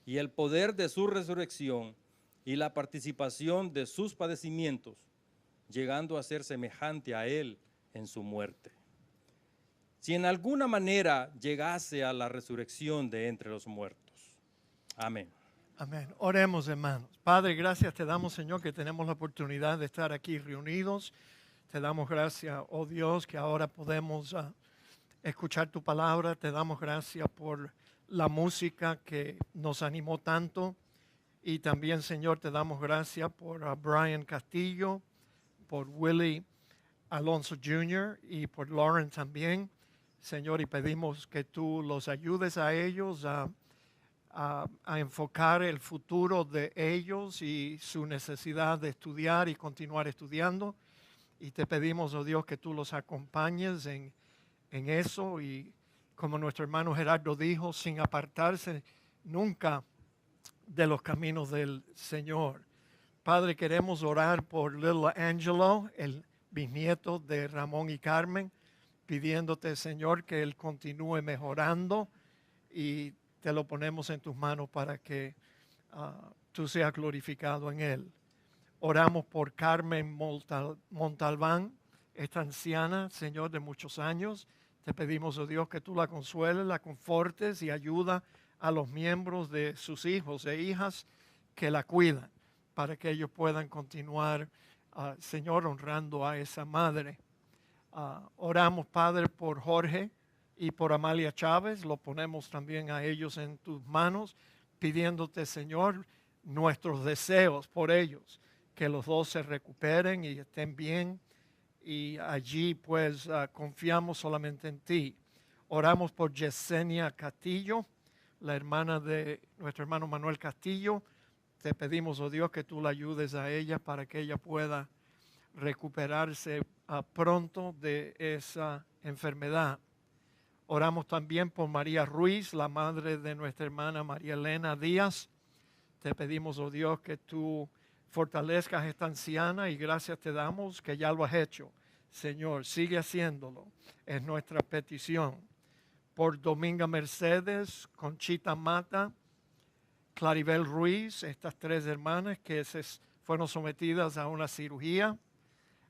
y el poder de su resurrección y la participación de sus padecimientos, llegando a ser semejante a él en su muerte. Si en alguna manera llegase a la resurrección de entre los muertos. Amén. Amén. Oremos, hermanos. Padre, gracias te damos, Señor, que tenemos la oportunidad de estar aquí reunidos. Te damos gracias, oh Dios, que ahora podemos escuchar tu palabra. Te damos gracias por la música que nos animó tanto. Y también, Señor, te damos gracias por Brian Castillo, por Willie Alonso Jr. y por Lauren también. Señor, y pedimos que tú los ayudes a ellos a enfocar el futuro de ellos y su necesidad de estudiar y continuar estudiando. Y te pedimos, oh Dios, que tú los acompañes en eso. Y como nuestro hermano Gerardo dijo, sin apartarse nunca de los caminos del Señor. Padre, queremos orar por Little Angelo, el bisnieto de Ramón y Carmen, pidiéndote, Señor, que él continúe mejorando, y te lo ponemos en tus manos para que tú seas glorificado en él. Oramos por Carmen Montalbán, esta anciana, Señor, de muchos años. Te pedimos, oh Dios, que tú la consueles, la confortes y ayuda a los miembros de sus hijos e hijas que la cuidan, para que ellos puedan continuar, Señor, honrando a esa madre. Oramos, Padre, por Jorge y por Amalia Chávez. Lo ponemos también a ellos en tus manos, pidiéndote, Señor, nuestros deseos por ellos, que los dos se recuperen y estén bien, y allí pues confiamos solamente en ti. Oramos por Yesenia Castillo, la hermana de nuestro hermano Manuel Castillo. Te pedimos, oh Dios, que tú la ayudes a ella para que ella pueda recuperarse pronto de esa enfermedad. Oramos también por María Ruiz, la madre de nuestra hermana María Elena Díaz. Te pedimos, oh Dios, que tú fortalezcas a esta anciana, y gracias te damos que ya lo has hecho. Señor, sigue haciéndolo. Es nuestra petición. Por Dominga Mercedes, Conchita Mata, Claribel Ruiz, estas tres hermanas que fueron sometidas a una cirugía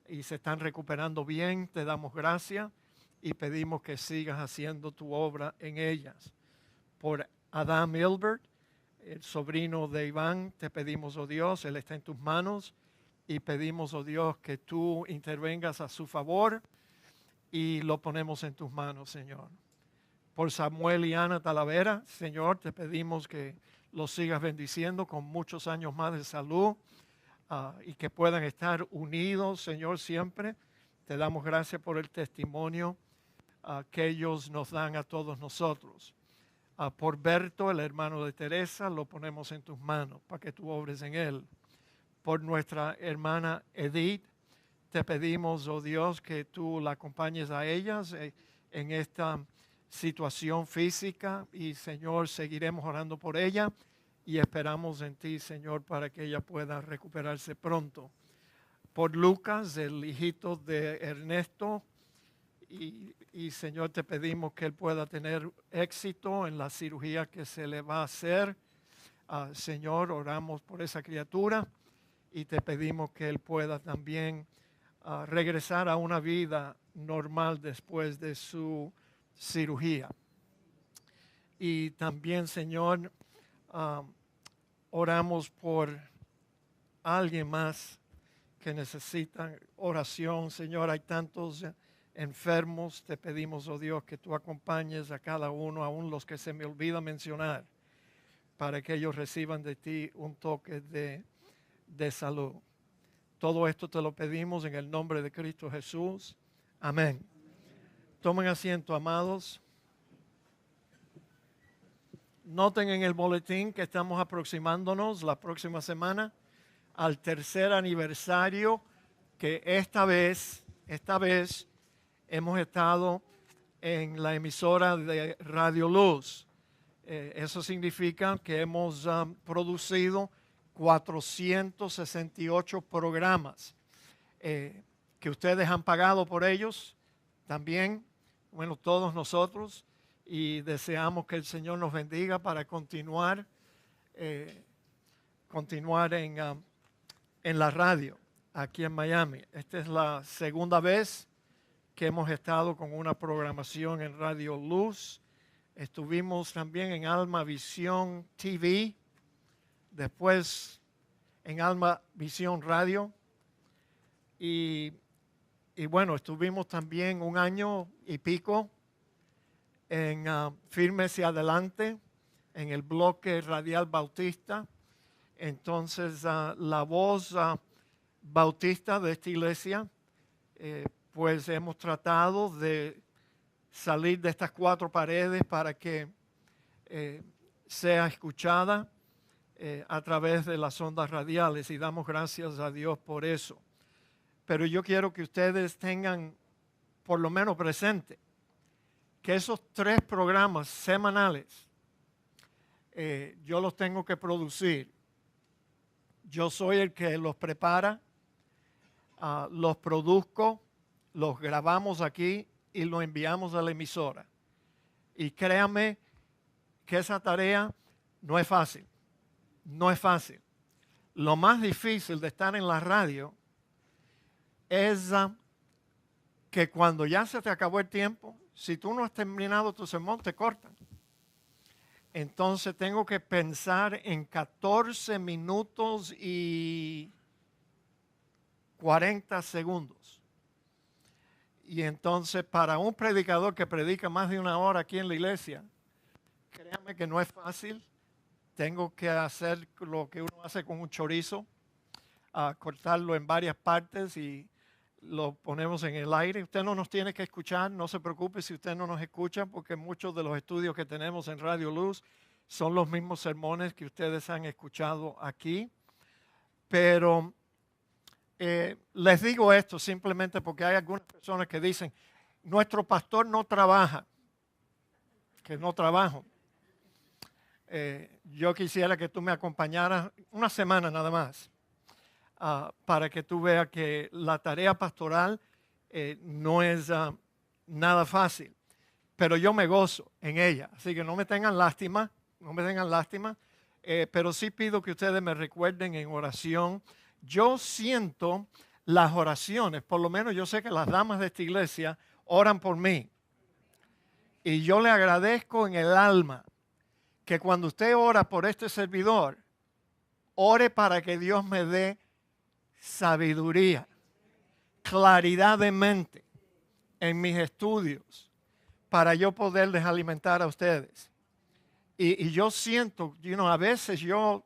y se están recuperando bien, te damos gracias y pedimos que sigas haciendo tu obra en ellas. Por Adam Hilbert, el sobrino de Iván, te pedimos, oh Dios, él está en tus manos, y pedimos, oh Dios, que tú intervengas a su favor, y lo ponemos en tus manos, Señor. Por Samuel y Ana Talavera, Señor, te pedimos que los sigas bendiciendo con muchos años más de salud, y que puedan estar unidos, Señor, siempre. Te damos gracias por el testimonio que ellos nos dan a todos nosotros. Por Berto, el hermano de Teresa, lo ponemos en tus manos para que tú obres en él. Por nuestra hermana Edith, te pedimos, oh Dios, que tú la acompañes a ellas en esta situación física, y Señor, seguiremos orando por ella y esperamos en ti, Señor, para que ella pueda recuperarse pronto. Por Lucas, el hijito de Ernesto, y Señor, te pedimos que él pueda tener éxito en la cirugía que se le va a hacer. Señor, oramos por esa criatura y te pedimos que él pueda también regresar a una vida normal después de su cirugía. Y también, Señor, oramos por alguien más que necesita oración. Señor, hay tantos enfermos. Te pedimos, oh Dios, que tú acompañes a cada uno, aún los que se me olvida mencionar, para que ellos reciban de ti un toque de salud. Todo esto te lo pedimos en el nombre de Cristo Jesús. Amén. Tomen asiento, amados. Noten en el boletín que estamos aproximándonos la próxima semana al tercer aniversario, que esta vez hemos estado en la emisora de Radio Luz. Eso significa que hemos producido 468 programas que ustedes han pagado por ellos también, bueno, todos nosotros, y deseamos que el Señor nos bendiga para continuar continuar en la radio aquí en Miami. Esta es la segunda vez que hemos estado con una programación en Radio Luz. Estuvimos también en Alma Visión TV, después en Alma Visión Radio y bueno, estuvimos también 1 año y pico en Firmes y Adelante, en el bloque radial bautista. Entonces, la voz bautista de esta iglesia, pues hemos tratado de salir de estas 4 paredes para que sea escuchada a través de las ondas radiales y damos gracias a Dios por eso. Pero yo quiero que ustedes tengan por lo menos presente que esos 3 programas semanales yo los tengo que producir. Yo soy el que los prepara, los produzco, los grabamos aquí y los enviamos a la emisora. Y créanme que esa tarea no es fácil, no es fácil. Lo más difícil de estar en la radio es que cuando ya se te acabó el tiempo, si tú no has terminado tu sermón, te cortan. Entonces tengo que pensar en 14 minutos y 40 segundos. Y entonces para un predicador que predica más de 1 hora aquí en la iglesia, créanme que no es fácil. Tengo que hacer lo que uno hace con un chorizo, cortarlo en varias partes y lo ponemos en el aire. Usted no nos tiene que escuchar, no se preocupe si usted no nos escucha, porque muchos de los estudios que tenemos en Radio Luz son los mismos sermones que ustedes han escuchado aquí. Pero les digo esto simplemente porque hay algunas personas que dicen, nuestro pastor no trabaja, que no trabajo. Yo quisiera que tú me acompañaras 1 semana nada más. Para que tú veas que la tarea pastoral no es nada fácil, pero yo me gozo en ella, así que no me tengan lástima, pero sí pido que ustedes me recuerden en oración. Yo siento las oraciones, por lo menos yo sé que las damas de esta iglesia oran por mí, y yo le agradezco en el alma que cuando usted ora por este servidor, ore para que Dios me dé sabiduría, claridad de mente en mis estudios para yo poderles alimentar a ustedes. Y yo siento, a veces yo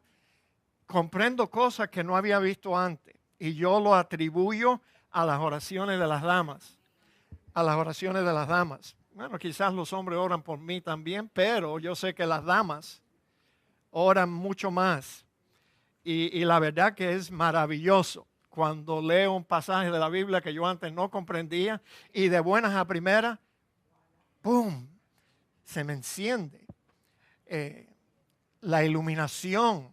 comprendo cosas que no había visto antes y yo lo atribuyo a las oraciones de las damas, Bueno, quizás los hombres oran por mí también, pero yo sé que las damas oran mucho más. Y la verdad que es maravilloso cuando leo un pasaje de la Biblia que yo antes no comprendía y de buenas a primeras, ¡pum!, se me enciende la iluminación.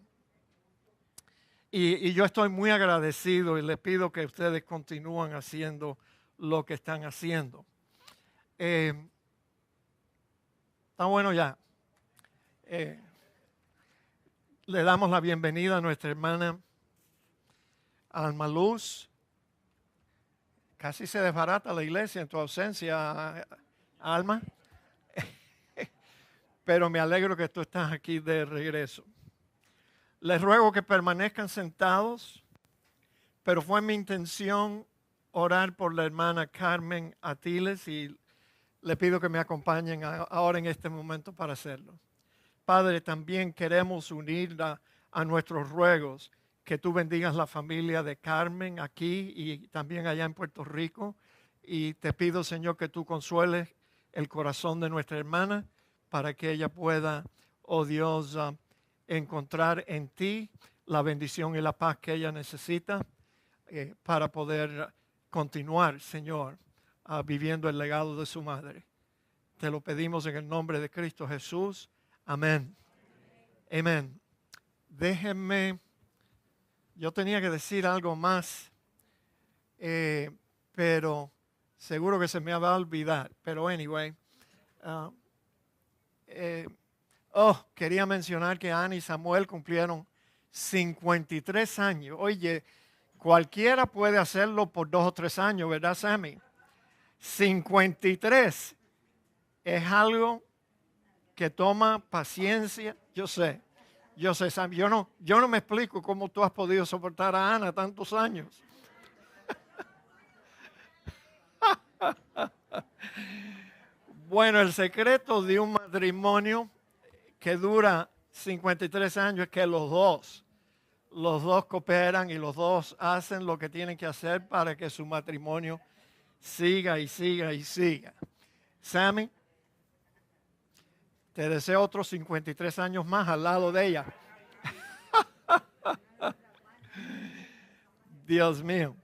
Y yo estoy muy agradecido y les pido que ustedes continúen haciendo lo que están haciendo. Está bueno ya. Le damos la bienvenida a nuestra hermana Alma Luz. Casi se desbarata la iglesia en tu ausencia, Alma. Pero me alegro que tú estás aquí de regreso. Les ruego que permanezcan sentados, pero fue mi intención orar por la hermana Carmen Atiles y le pido que me acompañen ahora en este momento para hacerlo. Padre, también queremos unir a nuestros ruegos, que tú bendigas la familia de Carmen aquí y también allá en Puerto Rico. Y te pido, Señor, que tú consueles el corazón de nuestra hermana para que ella pueda, oh Dios, encontrar en ti la bendición y la paz que ella necesita para poder continuar, Señor, viviendo el legado de su madre. Te lo pedimos en el nombre de Cristo Jesús. Amén. Amén. Déjenme, yo tenía que decir algo más, pero seguro que se me va a olvidar. Pero anyway, Oh, quería mencionar que Ana y Samuel cumplieron 53 años. Oye, cualquiera puede hacerlo por 2 o 3 años, ¿verdad, Sammy? 53 es algo que toma paciencia. Yo sé, Sammy, yo no me explico cómo tú has podido soportar a Ana tantos años. Bueno, el secreto de un matrimonio que dura 53 años es que los dos cooperan y los dos hacen lo que tienen que hacer para que su matrimonio siga y siga y siga. Sammy, te deseo otros 53 años más al lado de ella. Dios mío.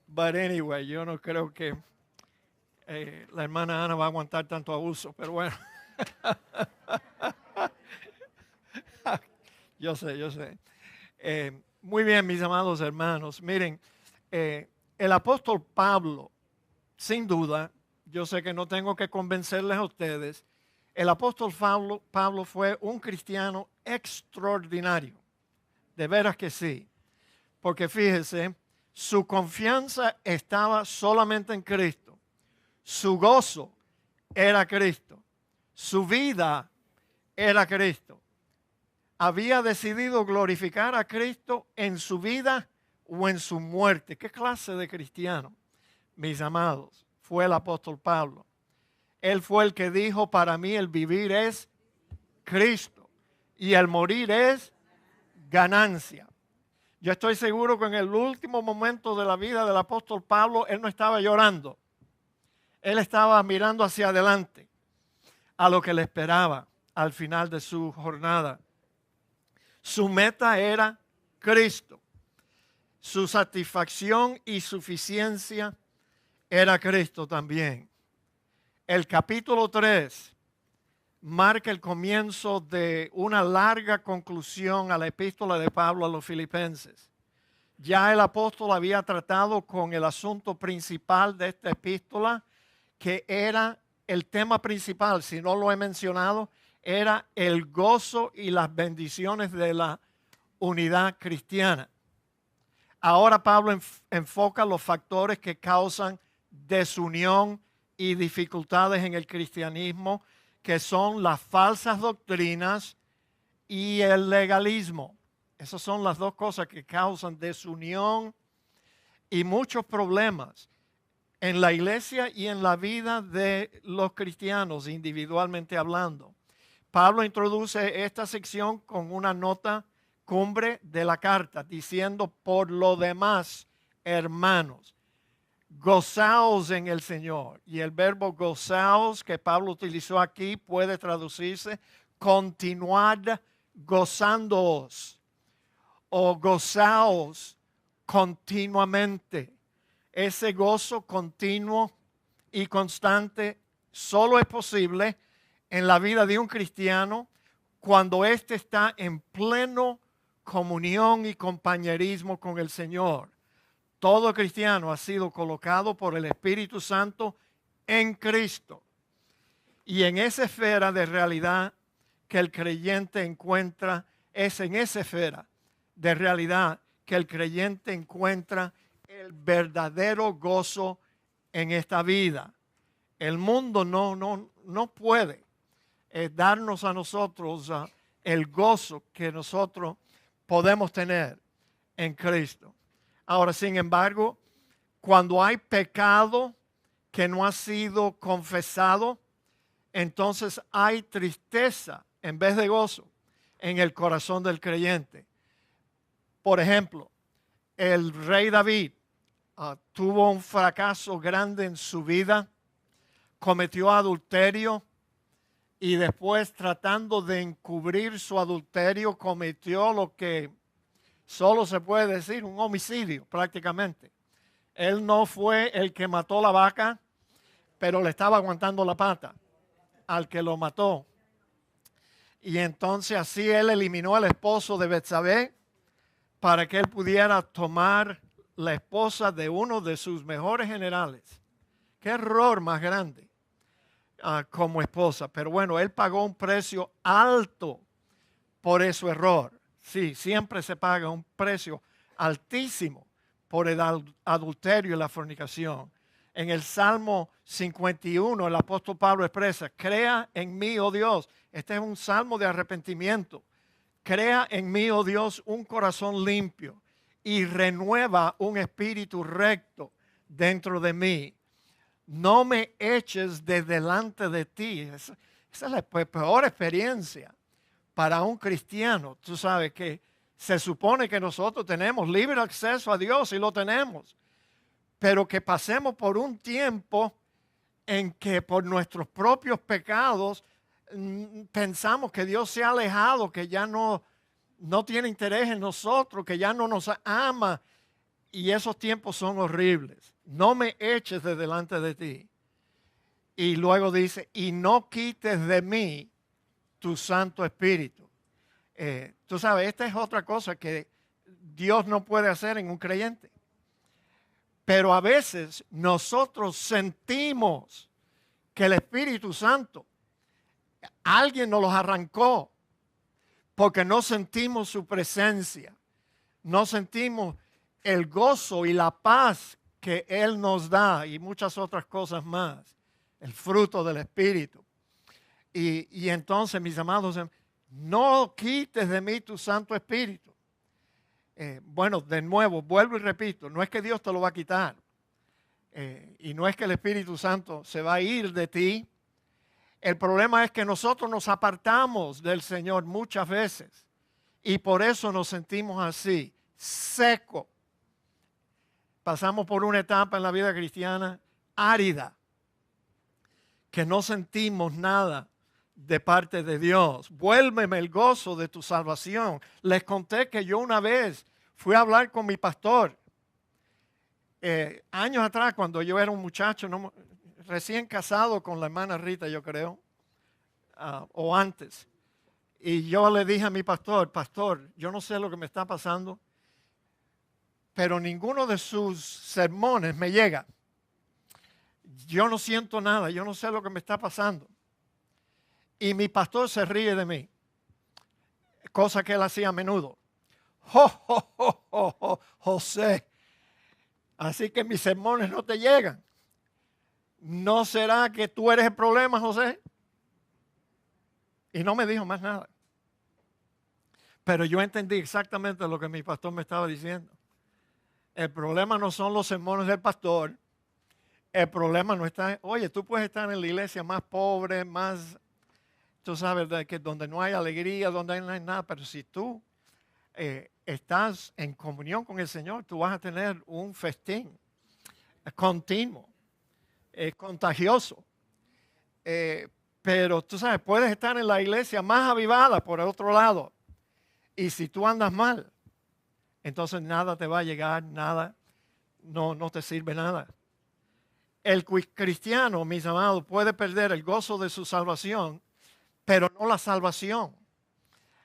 But anyway, yo no creo que la hermana Ana va a aguantar tanto abuso, pero bueno. Yo sé. Muy bien, mis amados hermanos. Miren, el apóstol Pablo, sin duda, yo sé que no tengo que convencerles a ustedes, el apóstol Pablo fue un cristiano extraordinario. De veras que sí. Porque fíjese, su confianza estaba solamente en Cristo. Su gozo era Cristo. Su vida era Cristo. Había decidido glorificar a Cristo en su vida o en su muerte. ¿Qué clase de cristiano, mis amados, fue el apóstol Pablo? Él fue el que dijo, para mí el vivir es Cristo y el morir es ganancia. Yo estoy seguro que en el último momento de la vida del apóstol Pablo, él no estaba llorando. Él estaba mirando hacia adelante a lo que le esperaba al final de su jornada. Su meta era Cristo. Su satisfacción y suficiencia era Cristo también. El capítulo 3 marca el comienzo de una larga conclusión a la epístola de Pablo a los filipenses. Ya el apóstol había tratado con el asunto principal de esta epístola, que era el tema principal, si no lo he mencionado, era el gozo y las bendiciones de la unidad cristiana. Ahora Pablo enfoca los factores que causan desunión y dificultades en el cristianismo, que son las falsas doctrinas y el legalismo. Esas son las dos cosas que causan desunión y muchos problemas en la iglesia y en la vida de los cristianos, individualmente hablando. Pablo introduce esta sección con una nota cumbre de la carta, diciendo, por lo demás, hermanos, gozaos en el Señor. Y el verbo gozaos que Pablo utilizó aquí puede traducirse continuad gozándoos o gozaos continuamente. Ese gozo continuo y constante solo es posible en la vida de un cristiano cuando éste está en pleno comunión y compañerismo con el Señor. Todo cristiano ha sido colocado por el Espíritu Santo en Cristo. Y en esa esfera de realidad que el creyente encuentra, es en esa esfera de realidad que el creyente encuentra el verdadero gozo en esta vida. El mundo no puede darnos a nosotros el gozo que nosotros podemos tener en Cristo. Ahora, sin embargo, cuando hay pecado que no ha sido confesado, entonces hay tristeza en vez de gozo en el corazón del creyente. Por ejemplo, el rey David tuvo un fracaso grande en su vida, cometió adulterio y después, tratando de encubrir su adulterio, cometió lo que solo se puede decir un homicidio prácticamente. Él no fue el que mató la vaca, pero le estaba aguantando la pata al que lo mató. Y entonces así él eliminó al esposo de Betsabé para que él pudiera tomar la esposa de uno de sus mejores generales. ¡Qué error más grande! como esposa. Pero bueno, él pagó un precio alto por ese error. Sí, siempre se paga un precio altísimo por el adulterio y la fornicación. En el Salmo 51, el apóstol Pablo expresa, crea en mí, oh Dios. Este es un salmo de arrepentimiento. Crea en mí, oh Dios, un corazón limpio y renueva un espíritu recto dentro de mí. No me eches de delante de ti. Esa es la peor experiencia para un cristiano. Tú sabes que se supone que nosotros tenemos libre acceso a Dios y lo tenemos. Pero que pasemos por un tiempo en que por nuestros propios pecados pensamos que Dios se ha alejado, que ya no tiene interés en nosotros, que ya no nos ama. Y esos tiempos son horribles. No me eches de delante de ti. Y luego dice, y no quites de mí tu Santo Espíritu. Tú sabes, esta es otra cosa que Dios no puede hacer en un creyente. Pero a veces nosotros sentimos que el Espíritu Santo, alguien nos los arrancó porque no sentimos su presencia. No sentimos el gozo y la paz que Él nos da y muchas otras cosas más. El fruto del Espíritu. Y entonces, mis amados, no quites de mí tu Santo Espíritu. Bueno, de nuevo, vuelvo y repito, no es que Dios te lo va a quitar. Y no es que el Espíritu Santo se va a ir de ti. El problema es que nosotros nos apartamos del Señor muchas veces. Y por eso nos sentimos así, secos. Pasamos por una etapa en la vida cristiana árida, que no sentimos nada de parte de Dios. Vuélveme el gozo de tu salvación. Les conté que yo una vez fui a hablar con mi pastor. Años atrás, cuando yo era un muchacho, recién casado con la hermana Rita, yo creo, o antes. Y yo le dije a mi pastor, yo no sé lo que me está pasando, pero ninguno de sus sermones me llega. Yo no siento nada, yo no sé lo que me está pasando. Y mi pastor se ríe de mí, cosa que él hacía a menudo. José, así que mis sermones no te llegan. ¿No será que tú eres el problema, José? Y no me dijo más nada. Pero yo entendí exactamente lo que mi pastor me estaba diciendo. El problema no son los sermones del pastor. El problema no está, oye, tú puedes estar en la iglesia más pobre, más, tú sabes, que donde no hay alegría, donde no hay nada, pero si tú estás en comunión con el Señor, tú vas a tener un festín continuo, contagioso. Pero tú sabes, puedes estar en la iglesia más avivada por el otro lado. Y si tú andas mal, entonces nada te va a llegar, nada, no te sirve nada. El cristiano, mis amados, puede perder el gozo de su salvación, pero no la salvación.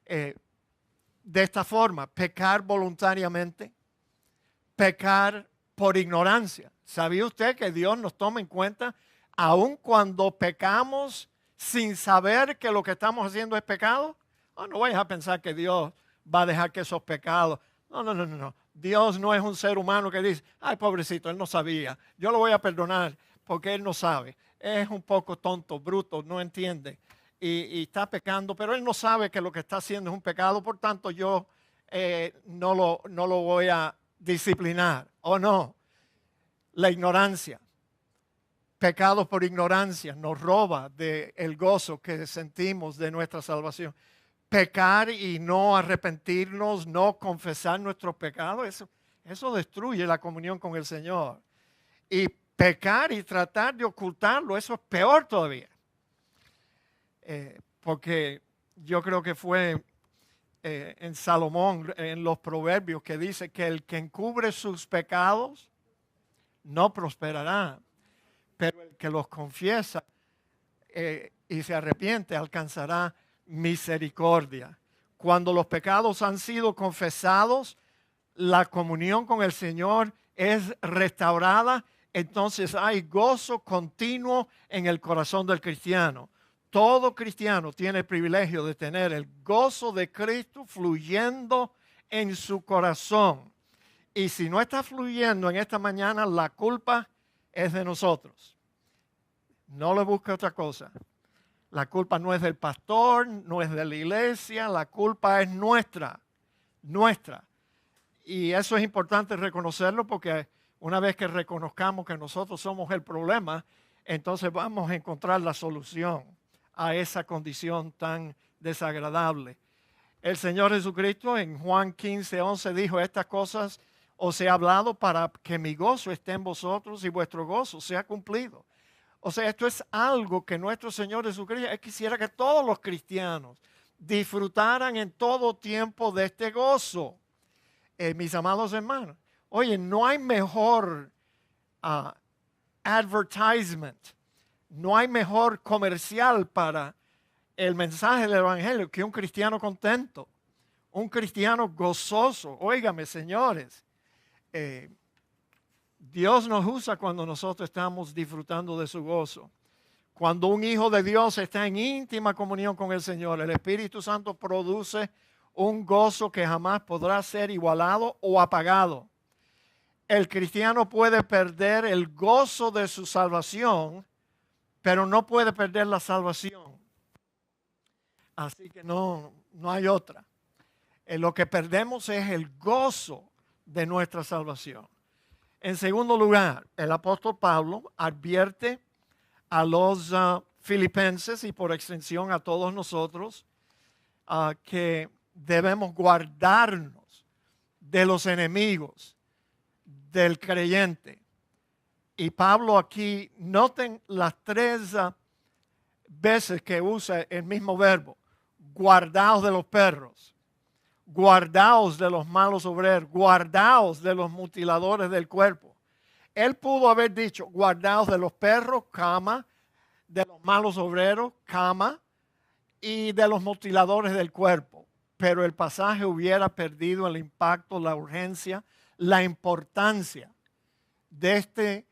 De esta forma, pecar voluntariamente, pecar por ignorancia. ¿Sabía usted que Dios nos toma en cuenta aun cuando pecamos sin saber que lo que estamos haciendo es pecado? No vayas a pensar que Dios va a dejar que esos pecados. No. Dios no es un ser humano que dice, ay, pobrecito, él no sabía. Yo lo voy a perdonar porque él no sabe. Es un poco tonto, bruto, no entiende. Y está pecando, pero él no sabe que lo que está haciendo es un pecado. Por tanto, yo no lo voy a disciplinar. ¿O no? La ignorancia. Pecados por ignorancia nos roba del gozo que sentimos de nuestra salvación. Pecar y no arrepentirnos, no confesar nuestros pecados, eso destruye la comunión con el Señor. Y pecar y tratar de ocultarlo, eso es peor todavía. Porque yo creo que fue en Salomón, en los Proverbios, que dice que el que encubre sus pecados no prosperará, pero el que los confiesa y se arrepiente alcanzará misericordia. Cuando los pecados han sido confesados, la comunión con el Señor es restaurada entonces hay gozo continuo en el corazón del cristiano. Todo cristiano tiene el privilegio de tener el gozo de Cristo fluyendo en su corazón. Y si no está fluyendo en esta mañana, la culpa es de nosotros. No le busque otra cosa. La culpa no es del pastor, no es de la iglesia, la culpa es nuestra. Y eso es importante reconocerlo, porque una vez que reconozcamos que nosotros somos el problema, entonces vamos a encontrar la solución a esa condición tan desagradable. El Señor Jesucristo en Juan 15:11 dijo: estas cosas os he hablado para que mi gozo esté en vosotros y vuestro gozo sea cumplido. O sea, esto es algo que nuestro Señor Jesucristo quisiera que todos los cristianos disfrutaran en todo tiempo de este gozo. Mis amados hermanos, oye, no hay mejor advertisement, no hay mejor comercial para el mensaje del Evangelio que un cristiano contento, un cristiano gozoso. Óigame, señores, Dios nos usa cuando nosotros estamos disfrutando de su gozo. Cuando un hijo de Dios está en íntima comunión con el Señor, el Espíritu Santo produce un gozo que jamás podrá ser igualado o apagado. El cristiano puede perder el gozo de su salvación, pero no puede perder la salvación. Así que no hay otra. Lo que perdemos es el gozo de nuestra salvación. En segundo lugar, el apóstol Pablo advierte a los filipenses y por extensión a todos nosotros que debemos guardarnos de los enemigos del creyente. Y Pablo aquí, noten las tres veces que usa el mismo verbo: guardaos de los perros, guardaos de los malos obreros, guardaos de los mutiladores del cuerpo. Él pudo haber dicho: guardaos de los perros, cama, de los malos obreros, cama, y de los mutiladores del cuerpo. Pero el pasaje hubiera perdido el impacto, la urgencia, la importancia de este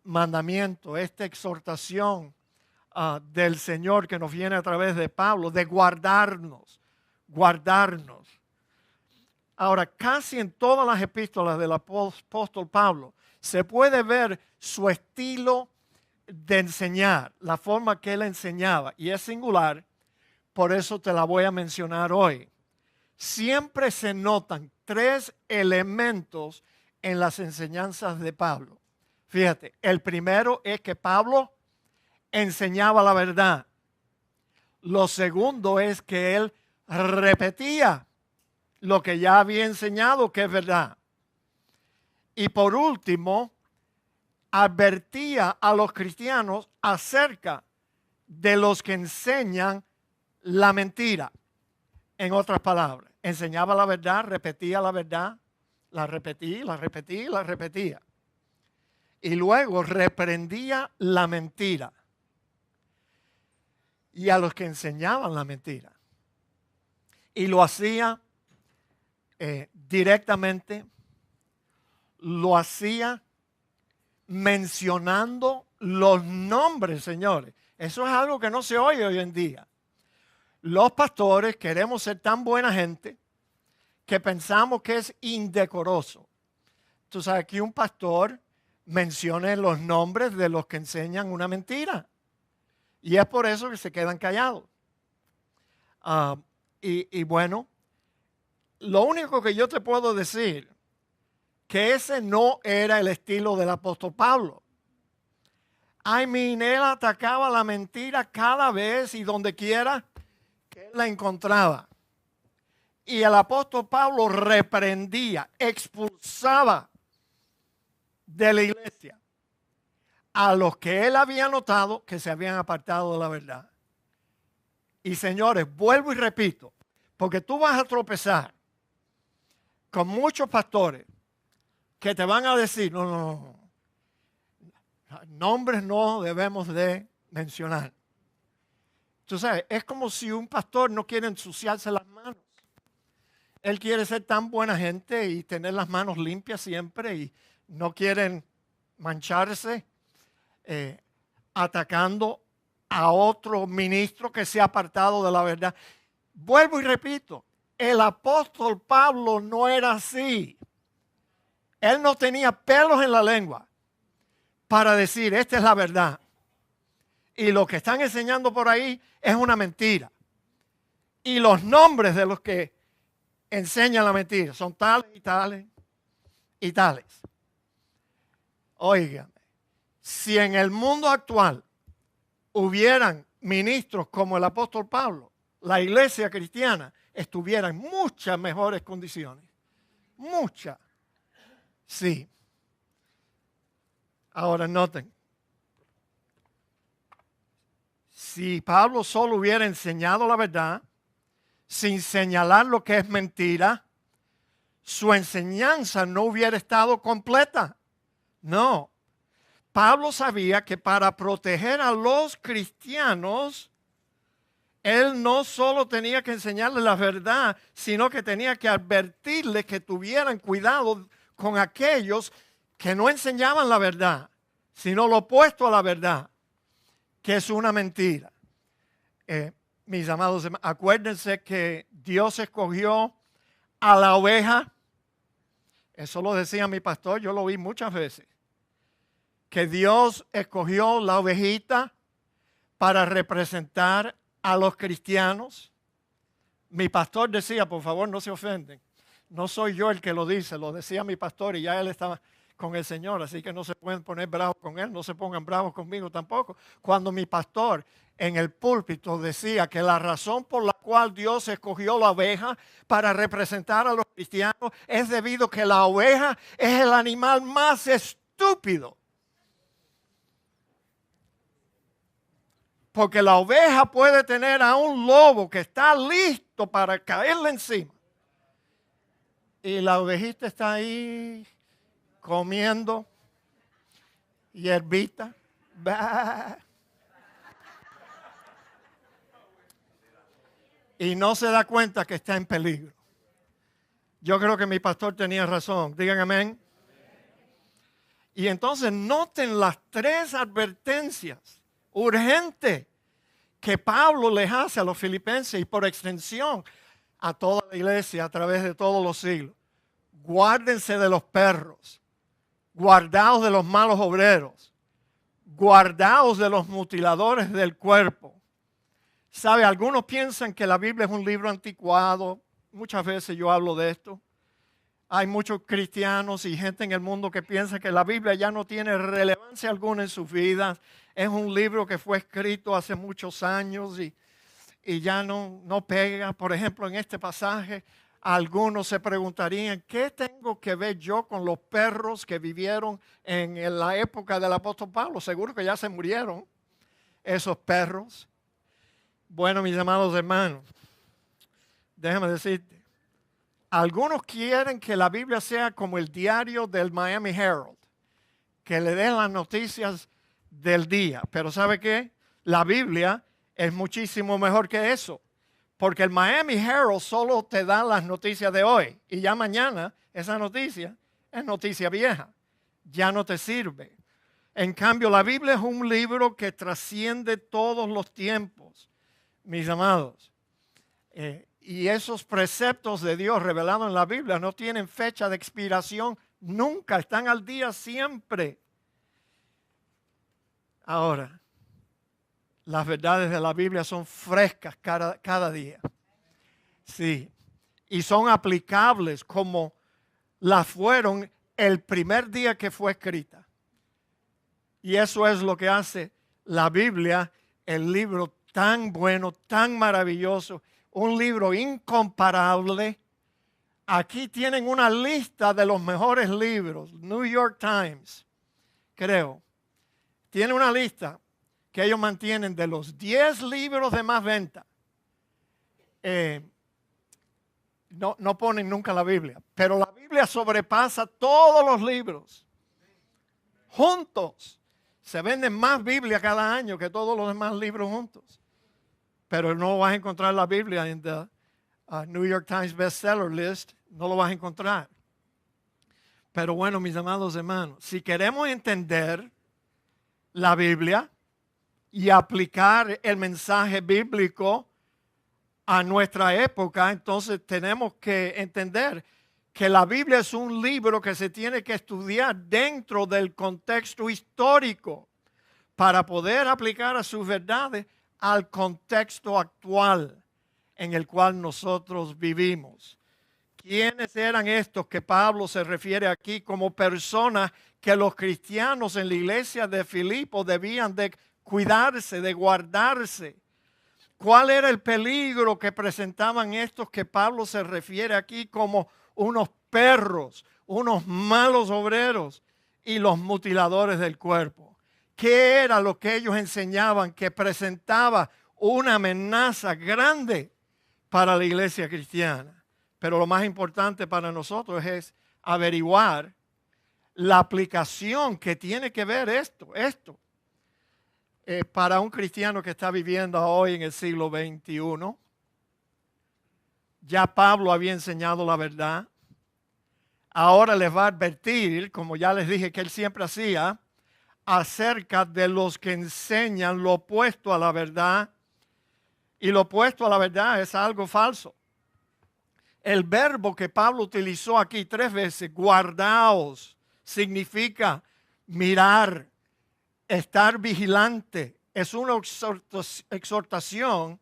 mandamiento, esta exhortación del Señor que nos viene a través de Pablo, de guardarnos. Ahora, casi en todas las epístolas del apóstol Pablo se puede ver su estilo de enseñar, la forma que él enseñaba, y es singular, por eso te la voy a mencionar hoy. Siempre se notan tres elementos en las enseñanzas de Pablo. Fíjate, el primero es que Pablo enseñaba la verdad. Lo segundo es que él repetía lo que ya había enseñado, que es verdad. Y por último, advertía a los cristianos acerca de los que enseñan la mentira. En otras palabras, enseñaba la verdad, repetía la verdad, la repetía. Y luego reprendía la mentira. Y a los que enseñaban la mentira. Y lo hacía directamente, lo hacía mencionando los nombres, señores. Eso es algo que no se oye hoy en día. Los pastores queremos ser tan buena gente que pensamos que es indecoroso. Tú sabes que un pastor mencione los nombres de los que enseñan una mentira. Y es por eso que se quedan callados. Y bueno, lo único que yo te puedo decir, que ese no era el estilo del apóstol Pablo. Él atacaba la mentira cada vez y donde quiera que él la encontraba. Y el apóstol Pablo reprendía, expulsaba de la iglesia a los que él había notado que se habían apartado de la verdad. Y señores, vuelvo y repito, porque tú vas a tropezar con muchos pastores que te van a decir: no, nombres no debemos de mencionar. Tú sabes, es como si un pastor no quiere ensuciarse las manos. Él quiere ser tan buena gente y tener las manos limpias siempre y no quieren mancharse atacando a otro ministro que se ha apartado de la verdad. Vuelvo y repito, el apóstol Pablo no era así. Él no tenía pelos en la lengua para decir, esta es la verdad. Y lo que están enseñando por ahí es una mentira. Y los nombres de los que enseñan la mentira son tales y tales y tales. Oigan, si en el mundo actual hubieran ministros como el apóstol Pablo, la iglesia cristiana estuviera en muchas mejores condiciones. Muchas. Sí. Ahora noten. Si Pablo solo hubiera enseñado la verdad, sin señalar lo que es mentira, su enseñanza no hubiera estado completa. No. Pablo sabía que para proteger a los cristianos, él no solo tenía que enseñarles la verdad, sino que tenía que advertirles que tuvieran cuidado con aquellos que no enseñaban la verdad, sino lo opuesto a la verdad, que es una mentira. Mis amados, acuérdense que Dios escogió a la oveja. Eso lo decía mi pastor, yo lo vi muchas veces. Que Dios escogió la ovejita para representar a los cristianos. Mi pastor decía, por favor, no se ofenden. No soy yo el que lo dice, lo decía mi pastor y ya él estaba con el Señor, así que no se pueden poner bravos con él, no se pongan bravos conmigo tampoco. Cuando mi pastor en el púlpito decía que la razón por la cual Dios escogió la oveja para representar a los cristianos es debido a que la oveja es el animal más estúpido. Porque la oveja puede tener a un lobo que está listo para caerle encima. Y la ovejita está ahí comiendo hierbita. Bah. Y no se da cuenta que está en peligro. Yo creo que mi pastor tenía razón. Digan amén. Y entonces noten las tres advertencias urgentes que Pablo les hace a los filipenses y por extensión a toda la iglesia a través de todos los siglos. Guárdense de los perros, guardaos de los malos obreros, guardaos de los mutiladores del cuerpo. ¿Sabe? Algunos piensan que la Biblia es un libro anticuado. Muchas veces yo hablo de esto. Hay muchos cristianos y gente en el mundo que piensa que la Biblia ya no tiene relevancia alguna en sus vidas. Es un libro que fue escrito hace muchos años y ya no pega. Por ejemplo, en este pasaje, algunos se preguntarían, ¿qué tengo que ver yo con los perros que vivieron en la época del apóstol Pablo? Seguro que ya se murieron esos perros. Bueno, mis amados hermanos, déjame decirte. Algunos quieren que la Biblia sea como el diario del Miami Herald, que le den las noticias del día. Pero ¿sabe qué? La Biblia es muchísimo mejor que eso, porque el Miami Herald solo te da las noticias de hoy y ya mañana esa noticia es noticia vieja, ya no te sirve. En cambio, la Biblia es un libro que trasciende todos los tiempos, mis amados. Y esos preceptos de Dios revelados en la Biblia no tienen fecha de expiración nunca, están al día siempre. Ahora, las verdades de la Biblia son frescas cada día. Sí, y son aplicables como las fueron el primer día que fue escrita. Y eso es lo que hace la Biblia, el libro tan bueno, tan maravilloso, un libro incomparable. Aquí tienen una lista de los mejores libros. New York Times, creo, tiene una lista que ellos mantienen de los 10 libros de más venta. No ponen nunca la Biblia, pero la Biblia sobrepasa todos los libros. Juntos. Se venden más Biblia cada año que todos los demás libros juntos. Pero no vas a encontrar la Biblia en la New York Times bestseller list. No lo vas a encontrar. Pero bueno, mis amados hermanos, si queremos entender la Biblia y aplicar el mensaje bíblico a nuestra época, entonces tenemos que entender que la Biblia es un libro que se tiene que estudiar dentro del contexto histórico para poder aplicar a sus verdades al contexto actual en el cual nosotros vivimos. ¿Quiénes eran estos que Pablo se refiere aquí como personas que los cristianos en la iglesia de Filipo debían de cuidarse, de guardarse? ¿Cuál era el peligro que presentaban estos que Pablo se refiere aquí como unos perros, unos malos obreros y los mutiladores del cuerpo? ¿Qué era lo que ellos enseñaban que presentaba una amenaza grande para la iglesia cristiana? Pero lo más importante para nosotros es averiguar la aplicación que tiene que ver esto para un cristiano que está viviendo hoy en el siglo XXI. Ya Pablo había enseñado la verdad. Ahora les va a advertir, como ya les dije que él siempre hacía, acerca de los que enseñan lo opuesto a la verdad. Y lo opuesto a la verdad es algo falso. El verbo que Pablo utilizó aquí 3 veces, guardaos, significa mirar, estar vigilante. Es una exhortación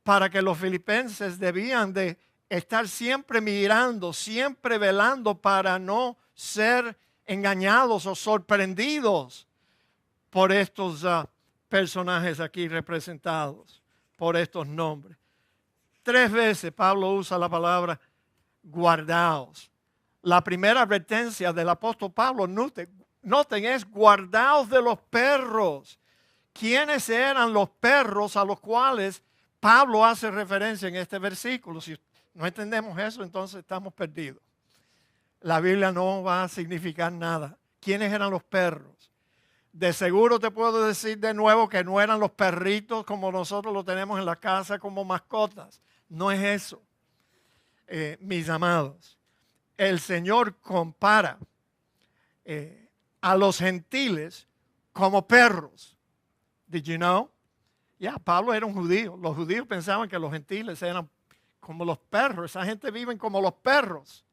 para que los filipenses debían de estar siempre mirando, siempre velando para no ser engañados o sorprendidos por estos personajes aquí representados, por estos nombres. 3 veces Pablo usa la palabra guardaos. La primera advertencia del apóstol Pablo, noten, es guardaos de los perros. ¿Quiénes eran los perros a los cuales Pablo hace referencia en este versículo? Si no entendemos eso, entonces estamos perdidos. La Biblia no va a significar nada. ¿Quiénes eran los perros? De seguro te puedo decir de nuevo que no eran los perritos como nosotros los tenemos en la casa como mascotas. No es eso, mis amados. El Señor compara a los gentiles como perros. Did you know? Pablo era un judío. Los judíos pensaban que los gentiles eran como los perros. Esa gente vive como los perros.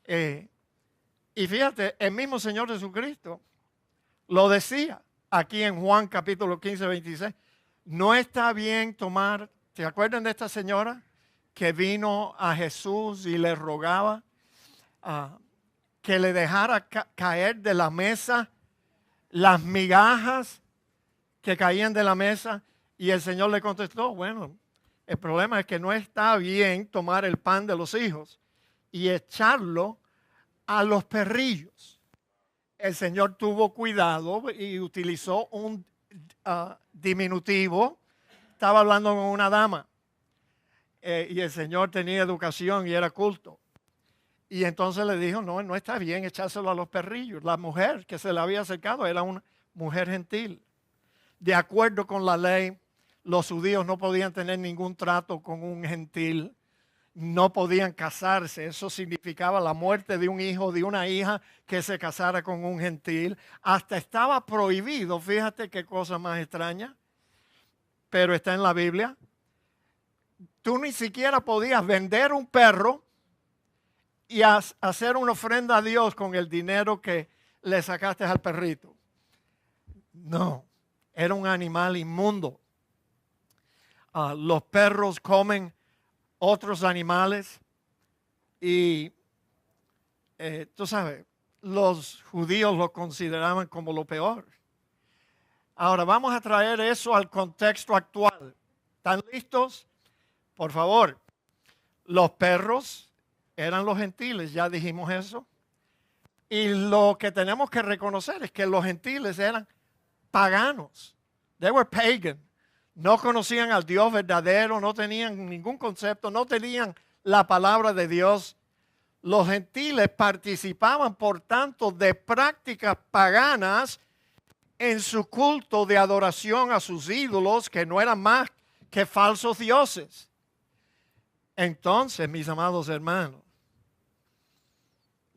Y fíjate, el mismo Señor Jesucristo lo decía aquí en Juan capítulo 15, 26. No está bien tomar. ¿Se acuerdan de esta señora que vino a Jesús y le rogaba que le dejara caer de la mesa las migajas que caían de la mesa? Y el Señor le contestó, bueno, el problema es que no está bien tomar el pan de los hijos y echarlo a los perrillos. El Señor tuvo cuidado y utilizó un diminutivo. Estaba hablando con una dama y el Señor tenía educación y era culto. Y entonces le dijo, no está bien echárselo a los perrillos. La mujer que se le había acercado era una mujer gentil. De acuerdo con la ley, los judíos no podían tener ningún trato con un gentil. No podían casarse. Eso significaba la muerte de un hijo, de una hija que se casara con un gentil. Hasta estaba prohibido, fíjate qué cosa más extraña, pero está en la Biblia. Tú ni siquiera podías vender un perro y hacer una ofrenda a Dios con el dinero que le sacaste al perrito. No, era un animal inmundo. Los perros comen otros animales y tú sabes, los judíos lo consideraban como lo peor. Ahora vamos a traer eso al contexto actual. ¿Están listos? Por favor, los perros eran los gentiles, ya dijimos eso. Y lo que tenemos que reconocer es que los gentiles eran paganos. They were pagan. No conocían al Dios verdadero, no tenían ningún concepto, no tenían la palabra de Dios. Los gentiles participaban, por tanto, de prácticas paganas en su culto de adoración a sus ídolos, que no eran más que falsos dioses. Entonces, mis amados hermanos,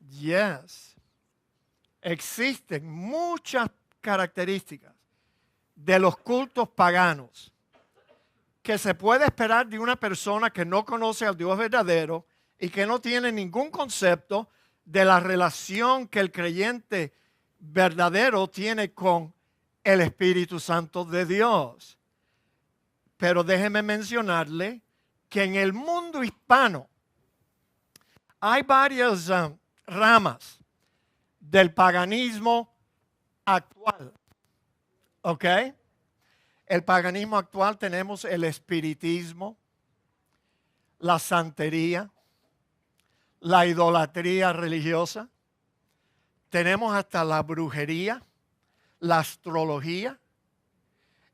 Yes. Existen muchas características de los cultos paganos que se puede esperar de una persona que no conoce al Dios verdadero y que no tiene ningún concepto de la relación que el creyente verdadero tiene con el Espíritu Santo de Dios. Pero déjeme mencionarle que en el mundo hispano hay varias ramas del paganismo actual. ¿Ok? El paganismo actual tenemos el espiritismo, la santería, la idolatría religiosa. Tenemos hasta la brujería, la astrología.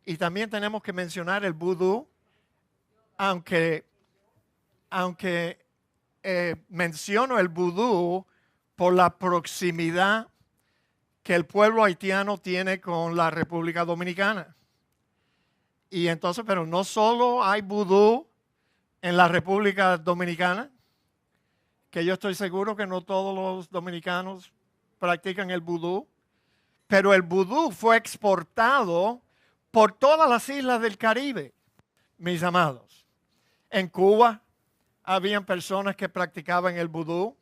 Y también tenemos que mencionar el vudú, aunque menciono el vudú por la proximidad que el pueblo haitiano tiene con la República Dominicana. Y entonces, pero no solo hay vudú en la República Dominicana, que yo estoy seguro que no todos los dominicanos practican el vudú, pero el vudú fue exportado por todas las islas del Caribe, mis amados. En Cuba habían personas que practicaban el vudú,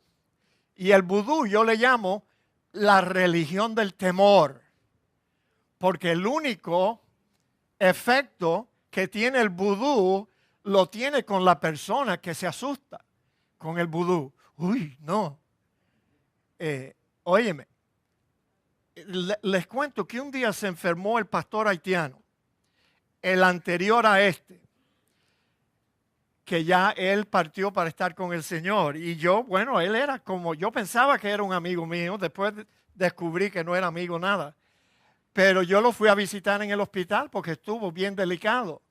y el vudú yo le llamo la religión del temor, porque el único efecto que tiene el vudú lo tiene con la persona que se asusta con el vudú. Uy, no. Óyeme, les cuento que un día se enfermó el pastor haitiano, el anterior a este, que ya él partió para estar con el Señor. Y yo, bueno, él era como, yo pensaba que era un amigo mío, después descubrí que no era amigo nada. Pero yo lo fui a visitar en el hospital porque estuvo bien delicado.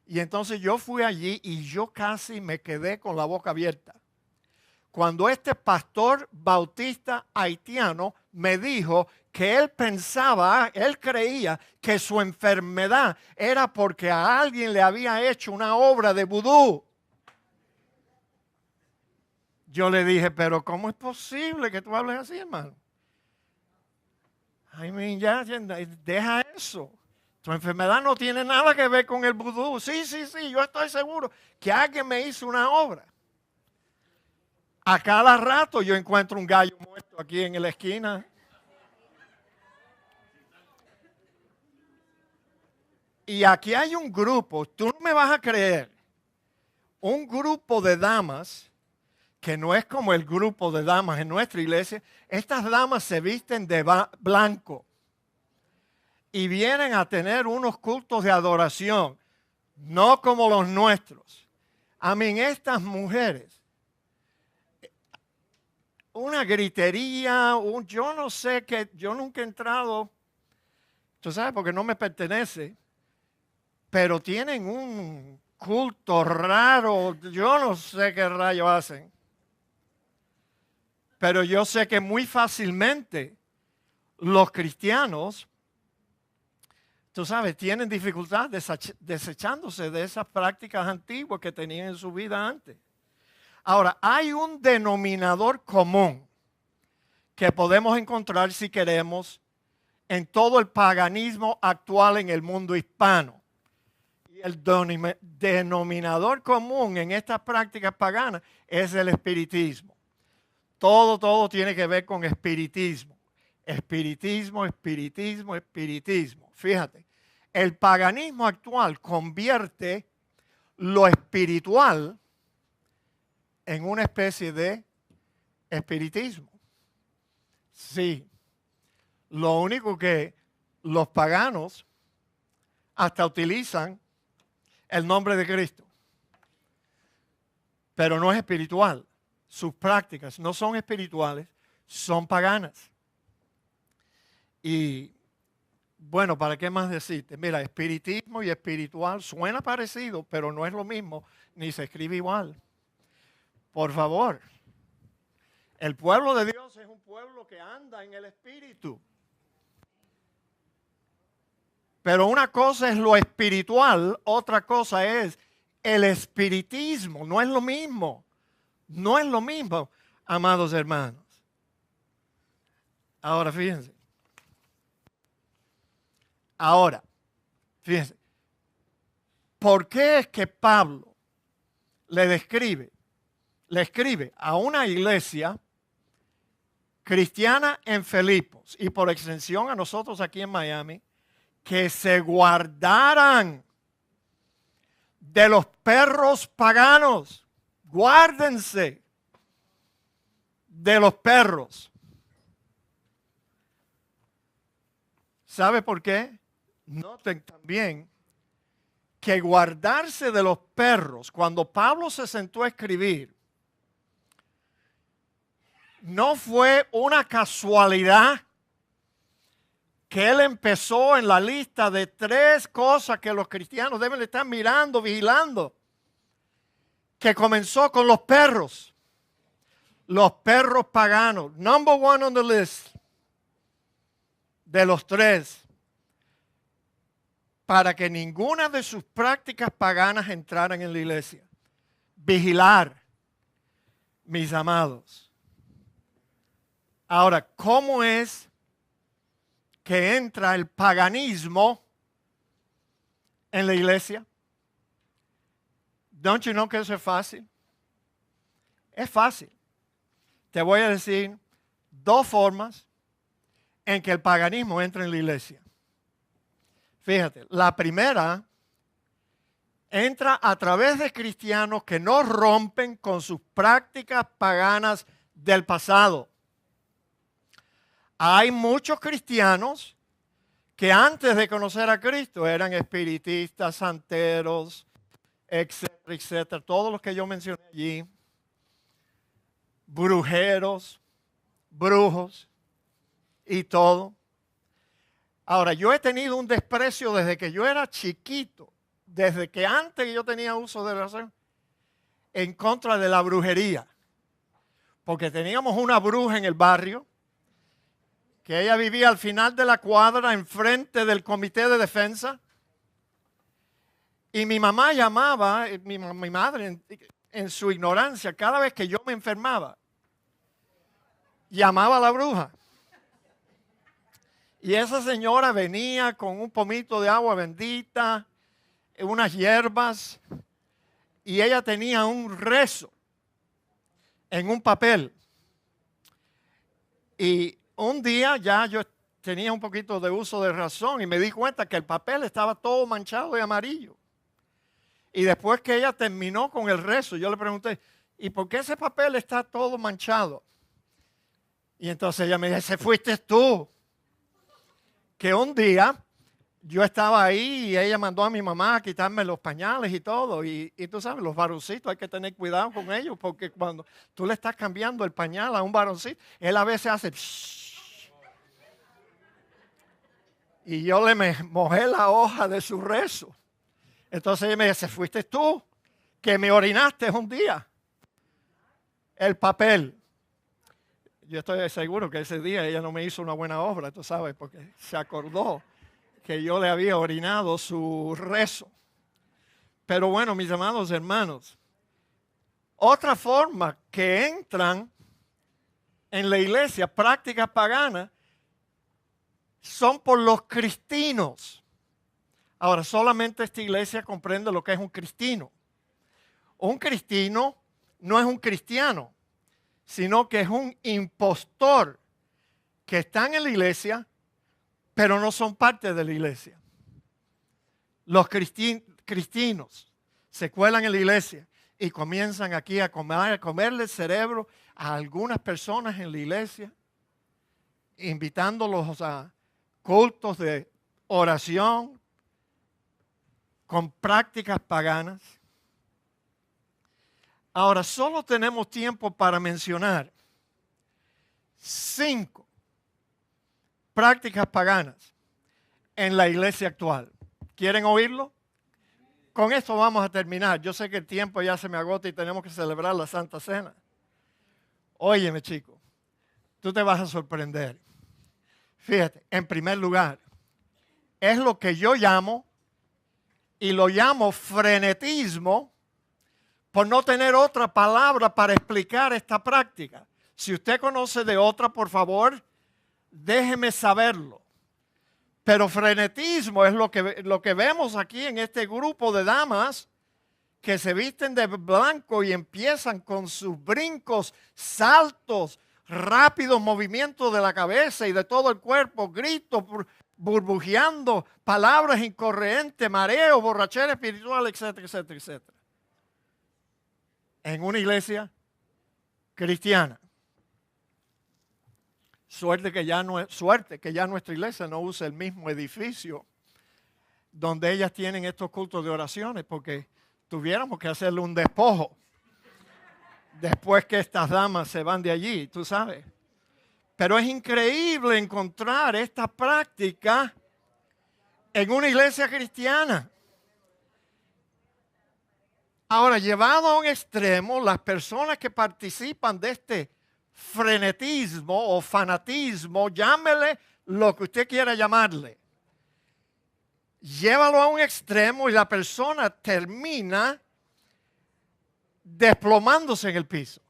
Y entonces yo fui allí y yo casi me quedé con la boca abierta. Cuando este pastor bautista haitiano me dijo que él pensaba, él creía que su enfermedad era porque a alguien le había hecho una obra de vudú. Yo le dije, pero ¿cómo es posible que tú hables así, hermano? I mean, ya, deja eso. Tu enfermedad no tiene nada que ver con el vudú. Sí, yo estoy seguro que alguien me hizo una obra. A cada rato yo encuentro un gallo muerto aquí en la esquina. Y aquí hay un grupo, tú no me vas a creer, un grupo de damas que no es como el grupo de damas en nuestra iglesia. Estas damas se visten de blanco y vienen a tener unos cultos de adoración, no como los nuestros. Estas mujeres, una gritería, yo no sé qué, yo nunca he entrado, tú sabes, porque no me pertenece, pero tienen un culto raro, yo no sé qué rayo hacen. Pero yo sé que muy fácilmente los cristianos, tú sabes, tienen dificultad desechándose de esas prácticas antiguas que tenían en su vida antes. Ahora, hay un denominador común que podemos encontrar si queremos en todo el paganismo actual en el mundo hispano. Y el denominador común en estas prácticas paganas es el espiritismo. Todo tiene que ver con espiritismo. Espiritismo. Fíjate, el paganismo actual convierte lo espiritual en una especie de espiritismo. Sí, lo único que los paganos hasta utilizan el nombre de Cristo, pero no es espiritual. Sus prácticas no son espirituales, son paganas. Y bueno, ¿para qué más decirte? Mira, espiritismo y espiritual suena parecido, pero no es lo mismo, ni se escribe igual. Por favor, el pueblo de Dios es un pueblo que anda en el espíritu. Pero una cosa es lo espiritual, otra cosa es el espiritismo. No es lo mismo. No es lo mismo, amados hermanos. Ahora, fíjense. Ahora, fíjense. ¿Por qué es que Pablo le escribe a una iglesia cristiana en Filipos y por extensión a nosotros aquí en Miami, que se guardaran de los perros paganos? Guárdense de los perros. ¿Sabe por qué? Noten también que guardarse de los perros, cuando Pablo se sentó a escribir, no fue una casualidad que él empezó en la lista de 3 cosas que los cristianos deben estar mirando, vigilando, que comenzó con los perros paganos, number 1 on the list, de los 3, para que ninguna de sus prácticas paganas entraran en la iglesia. Vigilar, mis amados. Ahora, ¿cómo es que entra el paganismo en la iglesia? Don't you know que eso es fácil? Es fácil. Te voy a decir 2 formas en que el paganismo entra en la iglesia. Fíjate, la primera entra a través de cristianos que no rompen con sus prácticas paganas del pasado. Hay muchos cristianos que antes de conocer a Cristo eran espiritistas, santeros, etcétera, etcétera. Todos los que yo mencioné allí. Brujeros, brujos y todo. Ahora, yo he tenido un desprecio desde que yo era chiquito, desde que antes yo tenía uso de razón, en contra de la brujería. Porque teníamos una bruja en el barrio, que ella vivía al final de la cuadra, enfrente del comité de defensa. Y mi mamá llamaba, mi madre en su ignorancia, cada vez que yo me enfermaba, llamaba a la bruja. Y esa señora venía con un pomito de agua bendita, unas hierbas, y ella tenía un rezo en un papel. Y un día ya yo tenía un poquito de uso de razón y me di cuenta que el papel estaba todo manchado de amarillo. Y después que ella terminó con el rezo, yo le pregunté, ¿y por qué ese papel está todo manchado? Y entonces ella me dice, ese fuiste tú. Que un día yo estaba ahí y ella mandó a mi mamá a quitarme los pañales y todo. Y tú sabes, los varoncitos hay que tener cuidado con ellos porque cuando tú le estás cambiando el pañal a un varoncito, él a veces hace... Psh. Y yo le mojé la hoja de su rezo. Entonces ella me dice, fuiste tú que me orinaste un día el papel. Yo estoy seguro que ese día ella no me hizo una buena obra, tú sabes, porque se acordó que yo le había orinado su rezo. Pero bueno, mis amados hermanos, otra forma que entran en la iglesia, prácticas paganas, son por los cristinos. Ahora, solamente esta iglesia comprende lo que es un cristino. Un cristino no es un cristiano, sino que es un impostor que están en la iglesia, pero no son parte de la iglesia. Los cristinos se cuelan en la iglesia y comienzan aquí a comerle el cerebro a algunas personas en la iglesia, invitándolos a cultos de oración con prácticas paganas. Ahora, solo tenemos tiempo para mencionar 5 prácticas paganas en la iglesia actual. ¿Quieren oírlo? Con esto vamos a terminar. Yo sé que el tiempo ya se me agota y tenemos que celebrar la Santa Cena. Óyeme, chico, tú te vas a sorprender. Fíjate, en primer lugar, es lo que yo llamo, y lo llamo frenetismo, por no tener otra palabra para explicar esta práctica. Si usted conoce de otra, por favor, déjeme saberlo. Pero frenetismo es lo que vemos aquí en este grupo de damas que se visten de blanco y empiezan con sus brincos, saltos, rápidos movimientos de la cabeza y de todo el cuerpo, gritos, burbujeando, palabras incorrectas, mareo, borrachera espiritual, etcétera, etcétera, etcétera. En una iglesia cristiana. Suerte que ya nuestra iglesia no usa el mismo edificio donde ellas tienen estos cultos de oraciones, porque tuviéramos que hacerle un despojo después que estas damas se van de allí, tú sabes. Pero es increíble encontrar esta práctica en una iglesia cristiana. Ahora, llevado a un extremo, las personas que participan de este frenetismo o fanatismo, llámele lo que usted quiera llamarle. Llévalo a un extremo y la persona termina desplomándose en el piso.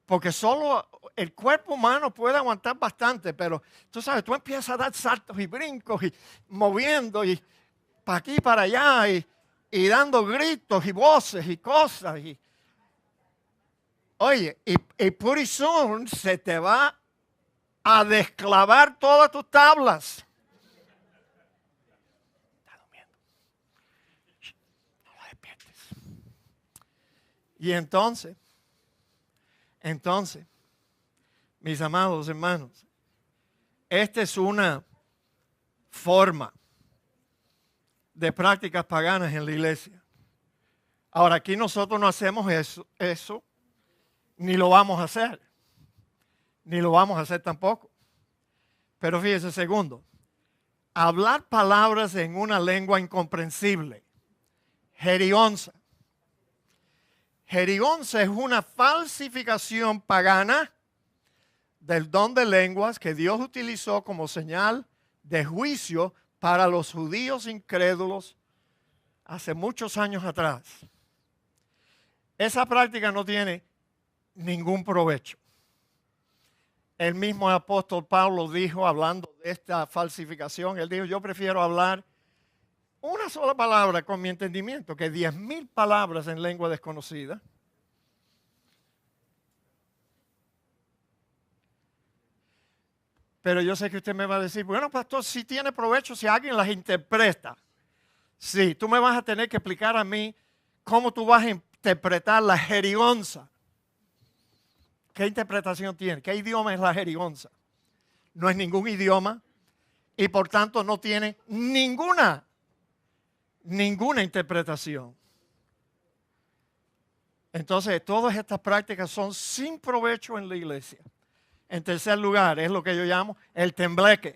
Porque solo el cuerpo humano puede aguantar bastante, pero tú sabes, tú empiezas a dar saltos y brincos y moviendo y para aquí y para allá y dando gritos y voces y cosas. Oye, y pretty soon se te va a desclavar todas tus tablas. Está durmiendo. No lo despiertes. Y entonces, mis amados hermanos, esta es una forma de prácticas paganas en la iglesia. Ahora, aquí nosotros no hacemos eso, ni lo vamos a hacer. Ni lo vamos a hacer tampoco. Pero fíjese, segundo, hablar palabras en una lengua incomprensible. Jerionza. Jerionza es una falsificación pagana del don de lenguas que Dios utilizó como señal de juicio para los judíos incrédulos hace muchos años atrás. Esa práctica no tiene ningún provecho. El mismo apóstol Pablo dijo, hablando de esta falsificación, él dijo, yo prefiero hablar una sola palabra con mi entendimiento que 10,000 palabras en lengua desconocida. Pero yo sé que usted me va a decir, bueno, pastor, sí tiene provecho si alguien las interpreta. Sí, tú me vas a tener que explicar a mí cómo tú vas a interpretar la jerionza. ¿Qué interpretación tiene? ¿Qué idioma es la jerionza? No es ningún idioma y por tanto no tiene ninguna interpretación. Entonces, todas estas prácticas son sin provecho en la iglesia. En tercer lugar, es lo que yo llamo el tembleque.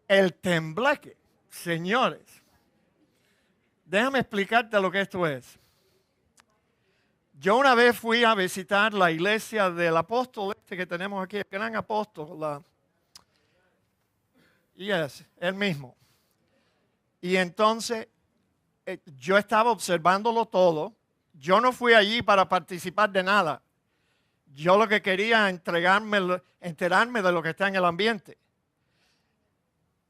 El tembleque, señores. Déjame explicarte lo que esto es. Yo una vez fui a visitar la iglesia del apóstol que tenemos aquí, el gran apóstol. Él mismo. Y entonces yo estaba observándolo todo. Yo no fui allí para participar de nada. Yo lo que quería enterarme de lo que está en el ambiente.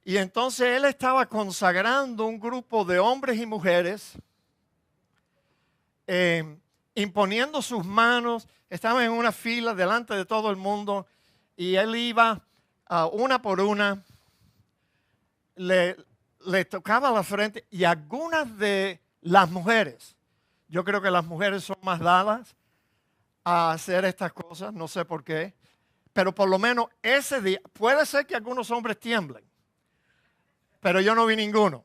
Y entonces él estaba consagrando un grupo de hombres y mujeres, imponiendo sus manos, estaban en una fila delante de todo el mundo y él iba una por una, le tocaba la frente y algunas de las mujeres, yo creo que las mujeres son más dadas a hacer estas cosas, no sé por qué, pero por lo menos ese día, puede ser que algunos hombres tiemblen, pero yo no vi ninguno.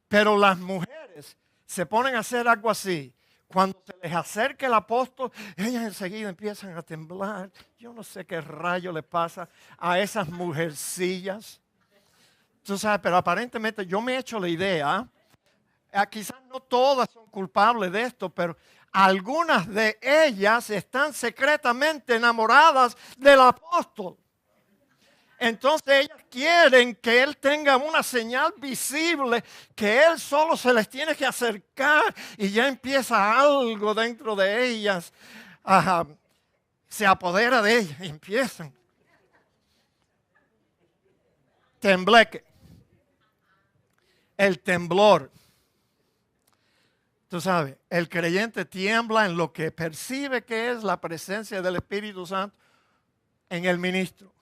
Pero las mujeres se ponen a hacer algo así. Cuando se les acerca el apóstol, ellas enseguida empiezan a temblar. Yo no sé qué rayo le pasa a esas mujercillas. Tú sabes, pero aparentemente yo me he hecho la idea, quizás no todas son culpables de esto, pero algunas de ellas están secretamente enamoradas del apóstol. Entonces ellas quieren que él tenga una señal visible, que él solo se les tiene que acercar y ya empieza algo dentro de ellas. Se apodera de ellas y empiezan. Tembleque. El temblor. Tú sabes, el creyente tiembla en lo que percibe que es la presencia del Espíritu Santo en el ministro.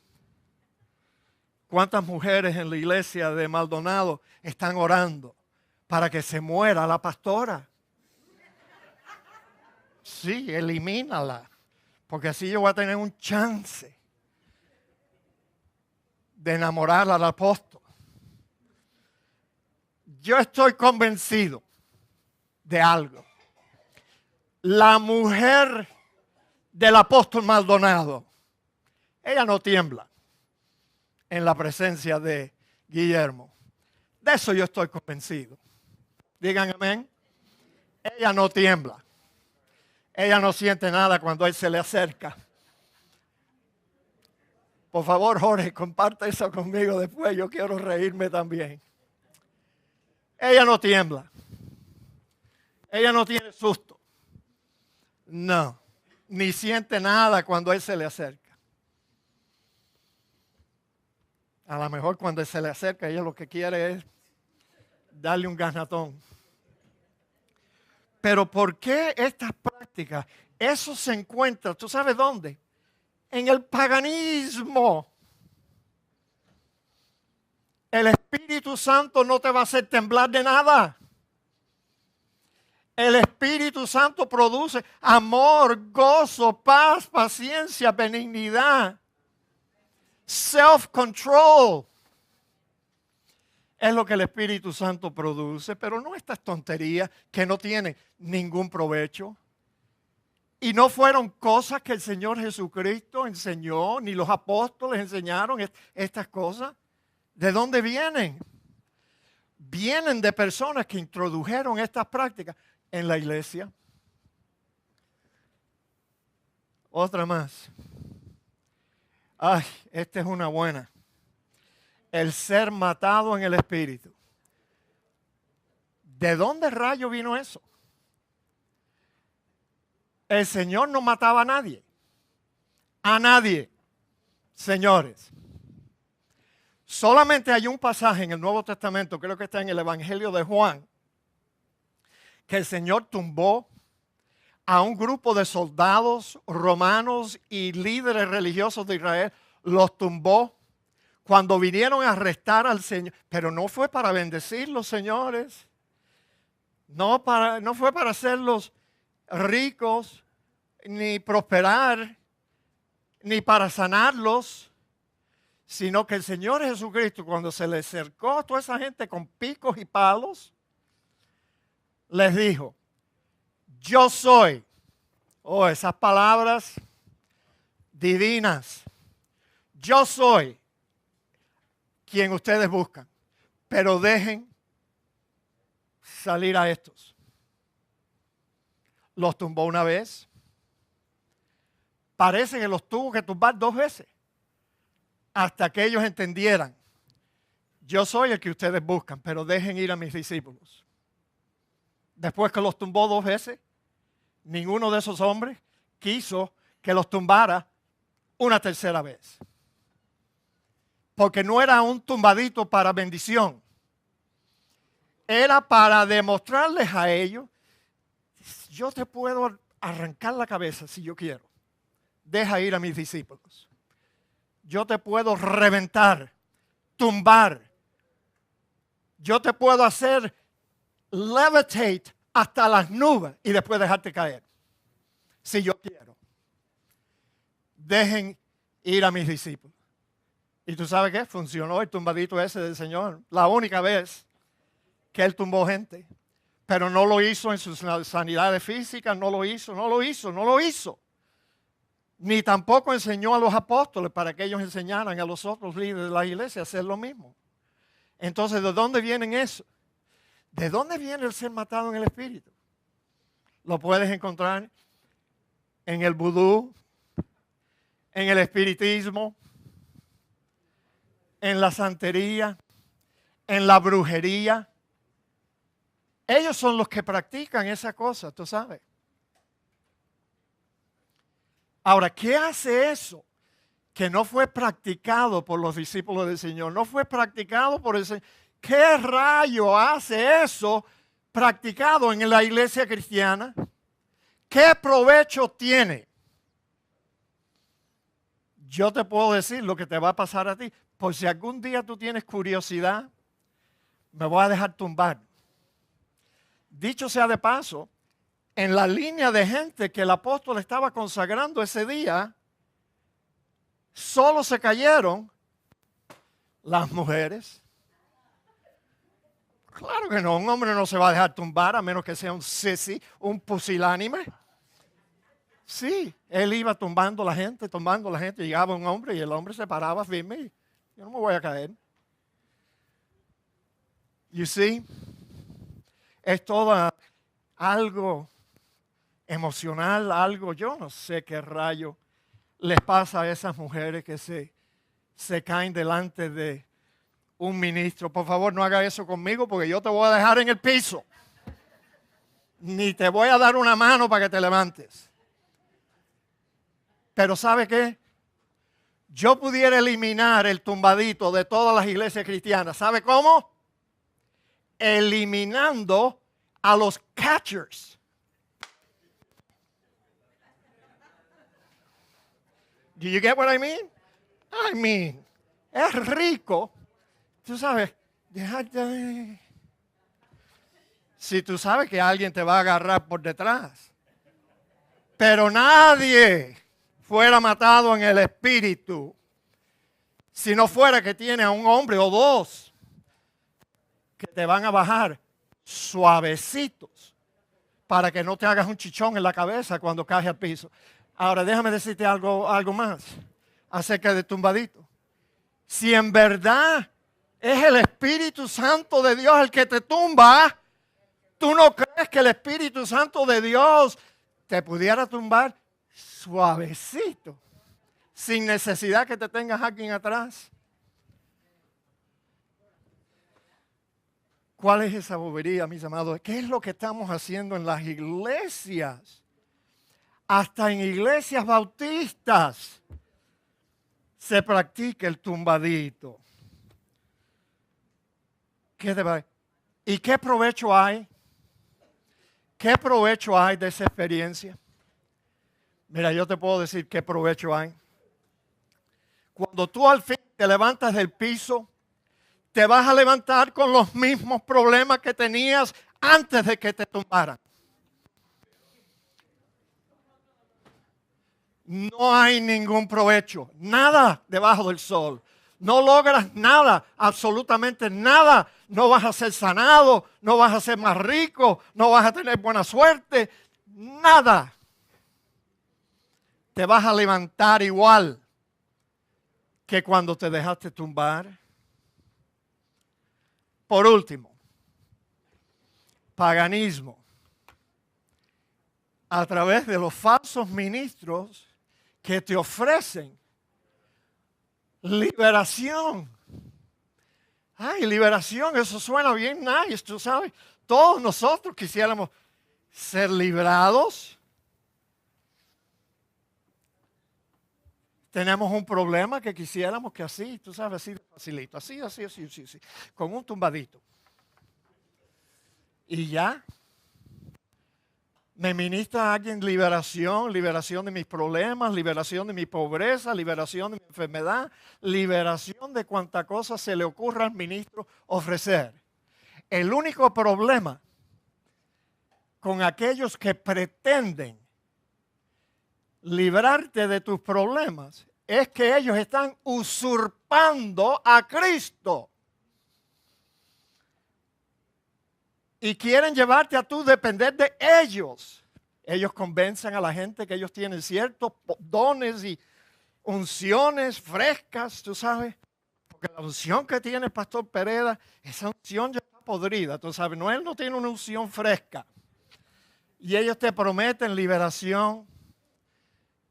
¿Cuántas mujeres en la iglesia de Maldonado están orando para que se muera la pastora? Sí, elimínala, porque así yo voy a tener un chance de enamorar al apóstol. Yo estoy convencido de algo. La mujer del apóstol Maldonado, ella no tiembla en la presencia de Guillermo. De eso yo estoy convencido. Digan amén. Ella no tiembla. Ella no siente nada cuando él se le acerca. Por favor, Jorge, comparte eso conmigo después. Yo quiero reírme también. Ella no tiembla. Ella no tiene susto. No. Ni siente nada cuando él se le acerca. A lo mejor cuando él se le acerca, ella lo que quiere es darle un garnatón. Pero ¿por qué estas prácticas? Eso se encuentra, ¿tú sabes dónde? En el paganismo. El Espíritu Santo no te va a hacer temblar de nada. El Espíritu Santo produce amor, gozo, paz, paciencia, benignidad, self-control. Es lo que el Espíritu Santo produce, pero no estas tonterías que no tienen ningún provecho. Y no fueron cosas que el Señor Jesucristo enseñó, ni los apóstoles enseñaron estas cosas. ¿De dónde vienen? Vienen de personas que introdujeron estas prácticas en la iglesia. Otra más. Ay, esta es una buena. El ser matado en el espíritu. ¿De dónde rayo vino eso? El Señor no mataba a nadie. A nadie. Señores. Solamente hay un pasaje en el Nuevo Testamento, creo que está en el Evangelio de Juan, que el Señor tumbó a un grupo de soldados romanos y líderes religiosos de Israel. Los tumbó cuando vinieron a arrestar al Señor. Pero no fue para bendecirlos, señores. No fue para hacerlos ricos, ni prosperar, ni para sanarlos, sino que el Señor Jesucristo, cuando se le acercó a toda esa gente con picos y palos, les dijo, yo soy, esas palabras divinas, yo soy quien ustedes buscan, pero dejen salir a estos. Los tumbó una vez, parece que los tuvo que tumbar 2 veces, hasta que ellos entendieran, yo soy el que ustedes buscan, pero dejen ir a mis discípulos. Después que los tumbó 2 veces, ninguno de esos hombres quiso que los tumbara una tercera vez. Porque no era un tumbadito para bendición. Era para demostrarles a ellos, yo te puedo arrancar la cabeza si yo quiero. Deja ir a mis discípulos. Yo te puedo reventar, tumbar. Yo te puedo hacer levitate hasta las nubes y después dejarte caer. Si yo quiero. Dejen ir a mis discípulos. ¿Y tú sabes qué? Funcionó el tumbadito ese del Señor. La única vez que Él tumbó gente. Pero no lo hizo en sus sanidades físicas, no lo hizo. Ni tampoco enseñó a los apóstoles para que ellos enseñaran a los otros líderes de la iglesia a hacer lo mismo. Entonces, ¿de dónde viene eso? ¿De dónde viene el ser matado en el espíritu? Lo puedes encontrar en el vudú, en el espiritismo, en la santería, en la brujería. Ellos son los que practican esa cosa, tú sabes. Ahora, ¿qué hace eso? que no fue practicado por los discípulos del Señor, no fue practicado por el Señor. ¿Qué rayo hace eso practicado en la iglesia cristiana? ¿Qué provecho tiene? Yo te puedo decir lo que te va a pasar a ti. Por si algún día tú tienes curiosidad, me voy a dejar tumbar. Dicho sea de paso, en la línea de gente que el apóstol estaba consagrando ese día, solo se cayeron las mujeres. Claro que no, un hombre no se va a dejar tumbar a menos que sea un sissy, un pusilánime. Sí, él iba tumbando a la gente, llegaba un hombre y el hombre se paraba firme. Yo no me voy a caer. You see, es todo algo emocional, algo, yo no sé qué rayo les pasa a esas mujeres que se caen delante de un ministro. Por favor, no haga eso conmigo porque yo te voy a dejar en el piso. Ni te voy a dar una mano para que te levantes. Pero ¿sabe qué? Yo pudiera eliminar el tumbadito de todas las iglesias cristianas. ¿Sabe cómo? Eliminando a los catchers. Do you get what I mean? I mean, es rico. Tú sabes, si tú sabes que alguien te va a agarrar por detrás. Pero nadie fuera matado en el espíritu si no fuera que tiene a un hombre o dos que te van a bajar suavecitos para que no te hagas un chichón en la cabeza cuando caes al piso. Ahora déjame decirte algo más acerca de tumbadito. Si en verdad es el Espíritu Santo de Dios el que te tumba, ¿tú no crees que el Espíritu Santo de Dios te pudiera tumbar suavecito, sin necesidad que te tengas alguien atrás? ¿Cuál es esa bobería, mis amados? ¿Qué es lo que estamos haciendo en las iglesias? Hasta en iglesias bautistas se practica el tumbadito. ¿Y qué provecho hay? ¿Qué provecho hay de esa experiencia? Mira, yo te puedo decir qué provecho hay. Cuando tú al fin te levantas del piso, te vas a levantar con los mismos problemas que tenías antes de que te tumbaran. No hay ningún provecho, nada debajo del sol. No logras nada, absolutamente nada. No vas a ser sanado, no vas a ser más rico, no vas a tener buena suerte, nada. Te vas a levantar igual que cuando te dejaste tumbar. Por último, paganismo. A través de los falsos ministros que te ofrecen liberación. Ay, liberación, eso suena bien nice, tú sabes. Todos nosotros quisiéramos ser librados. Tenemos un problema que quisiéramos que así, tú sabes, así de facilito, así, con un tumbadito. Y ya. Me ministra alguien liberación de mis problemas, liberación de mi pobreza, liberación de mi enfermedad, liberación de cuanta cosa se le ocurra al ministro ofrecer. El único problema con aquellos que pretenden librarte de tus problemas es que ellos están usurpando a Cristo. Y quieren llevarte a tú depender de ellos. Ellos convencen a la gente que ellos tienen ciertos dones y unciones frescas, tú sabes. Porque la unción que tiene el pastor Pereda, esa unción ya está podrida, tú sabes. No, él no tiene una unción fresca. Y ellos te prometen liberación.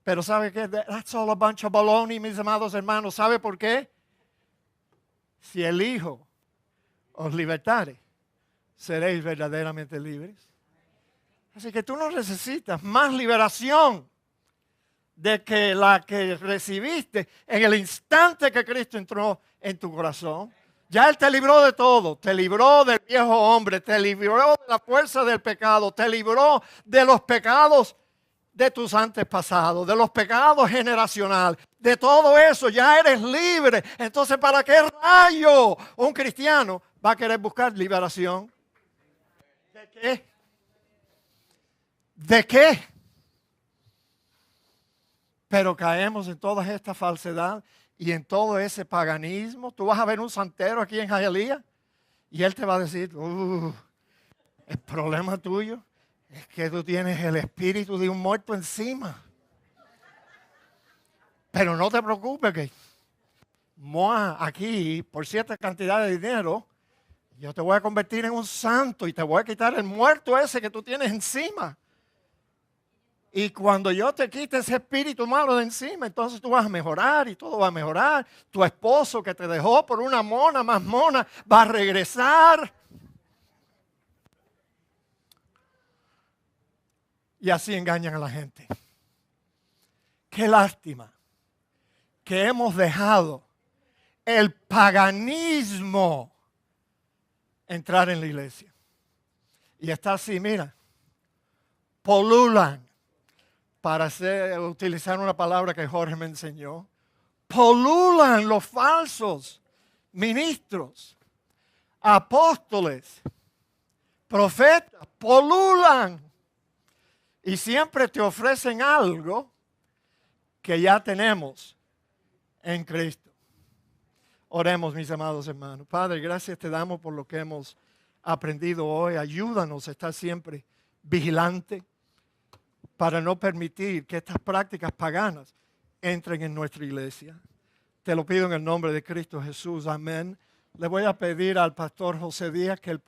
Pero ¿sabe qué? That's all a bunch of baloney, mis amados hermanos. ¿Sabe por qué? Si el Hijo os libertare, seréis verdaderamente libres. Así que tú no necesitas más liberación. de que la que recibiste en el instante que Cristo entró en tu corazón, ya Él te libró de todo, te libró del viejo hombre, te libró de la fuerza del pecado, te libró de los pecados de tus antepasados, de los pecados generacionales, de todo eso, ya eres libre. Entonces, ¿para qué rayo un cristiano va a querer buscar liberación? ¿De qué? ¿De qué? Pero caemos en toda esta falsedad y en todo ese paganismo. Tú vas a ver un santero aquí en Hialeah y él te va a decir, el problema tuyo es que tú tienes el espíritu de un muerto encima. Pero no te preocupes que aquí, por cierta cantidad de dinero, yo te voy a convertir en un santo y te voy a quitar el muerto ese que tú tienes encima. Y cuando yo te quite ese espíritu malo de encima, entonces tú vas a mejorar y todo va a mejorar. Tu esposo que te dejó por una mona más mona va a regresar. Y así engañan a la gente. Qué lástima que hemos dejado el paganismo entrar en la iglesia. Y está así, mira, polulan. Para utilizar una palabra que Jorge me enseñó, polulan los falsos ministros, apóstoles, profetas, polulan. Y siempre te ofrecen algo que ya tenemos en Cristo. Oremos, mis amados hermanos. Padre, gracias te damos por lo que hemos aprendido hoy. Ayúdanos a estar siempre vigilantes, para no permitir que estas prácticas paganas entren en nuestra iglesia. Te lo pido en el nombre de Cristo Jesús. Amén. Le voy a pedir al pastor José Díaz que él